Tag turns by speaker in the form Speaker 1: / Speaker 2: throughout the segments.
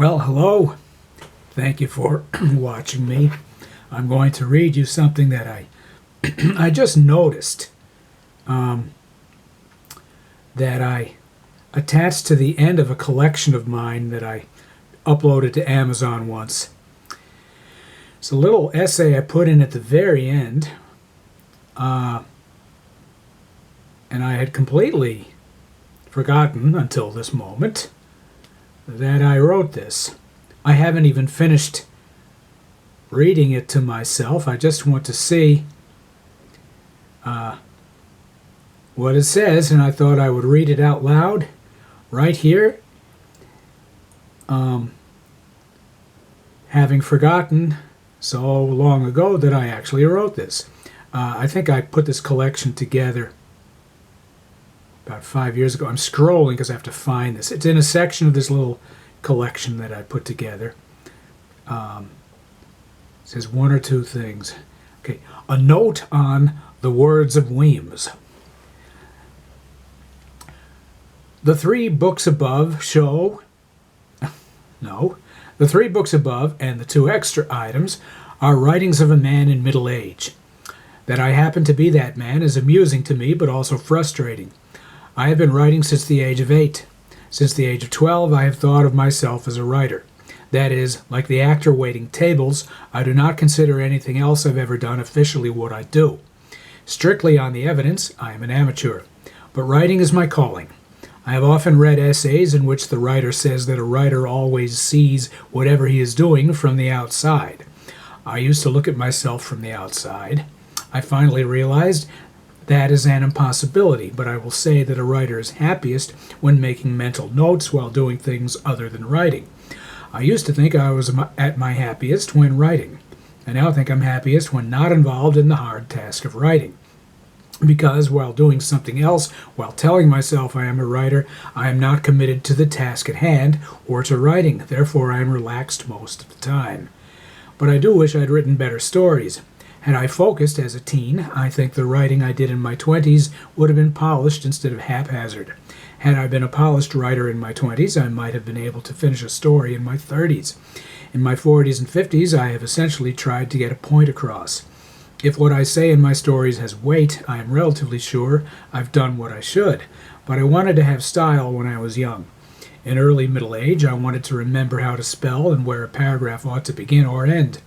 Speaker 1: Well, hello. Thank you for watching me. I'm going to read you something that I just noticed that I attached to the end of a collection of mine that I uploaded to Amazon once. It's a little essay I put in at the very end, and I had completely forgotten until this moment that I wrote this. I haven't even finished reading it to myself. I just want to see what it says, and I thought I would read it out loud right here, having forgotten so long ago that I actually wrote this. I think I put this collection together about 5 years ago. I'm scrolling because I have to find this. It's in a section of this little collection that I put together. It says one or two things. Okay, a note on the words of Weems. The three books above show... No. The three books above and the two extra items are writings of a man in middle age. That I happen to be that man is amusing to me, but also frustrating. I have been writing since the age of 8. Since the age of 12, I have thought of myself as a writer. That is, like the actor waiting tables, I do not consider anything else I've ever done officially what I do. Strictly on the evidence, I am an amateur. But writing is my calling. I have often read essays in which the writer says that a writer always sees whatever he is doing from the outside. I used to look at myself from the outside. I finally realized that is an impossibility, but I will say that a writer is happiest when making mental notes while doing things other than writing. I used to think I was at my happiest when writing. I now think I'm happiest when not involved in the hard task of writing. Because while doing something else, while telling myself I am a writer, I am not committed to the task at hand or to writing. Therefore, I am relaxed most of the time. But I do wish I'd written better stories. Had I focused as a teen, I think the writing I did in my 20s would have been polished instead of haphazard. Had I been a polished writer in my 20s, I might have been able to finish a story in my 30s. In my 40s and 50s, I have essentially tried to get a point across. If what I say in my stories has weight, I am relatively sure I've done what I should. But I wanted to have style when I was young. In early middle age, I wanted to remember how to spell and where a paragraph ought to begin or end.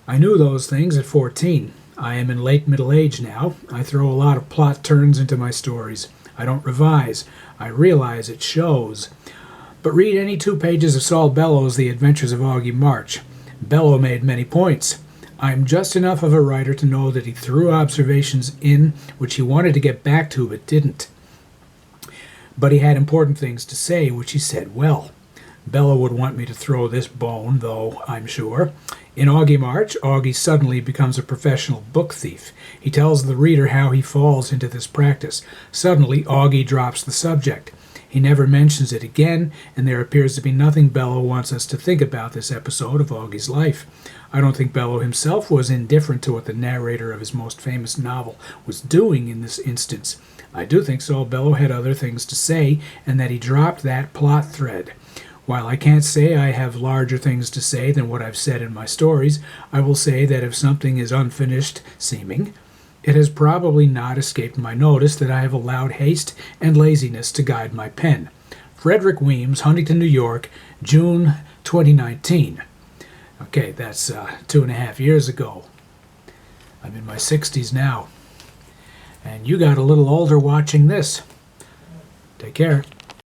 Speaker 1: I knew those things at 14. I am in late middle age now. I throw a lot of plot turns into my stories. I don't revise. I realize it shows. But read any 2 pages of Saul Bellow's The Adventures of Augie March. Bellow made many points. I am just enough of a writer to know that he threw observations in which he wanted to get back to but didn't. But he had important things to say, which he said well. Bellow would want me to throw this bone, though, I'm sure. In Augie March, Augie suddenly becomes a professional book thief. He tells the reader how he falls into this practice. Suddenly, Augie drops the subject. He never mentions it again, and there appears to be nothing Bellow wants us to think about this episode of Augie's life. I don't think Bellow himself was indifferent to what the narrator of his most famous novel was doing in this instance. I do think Saul Bellow had other things to say, and that he dropped that plot thread. While I can't say I have larger things to say than what I've said in my stories, I will say that if something is unfinished seeming, it has probably not escaped my notice that I have allowed haste and laziness to guide my pen. Frederick Weems, Huntington, New York, June 2019. Okay, that's 2.5 years ago. I'm in my 60s now. And you got a little older watching this. Take care.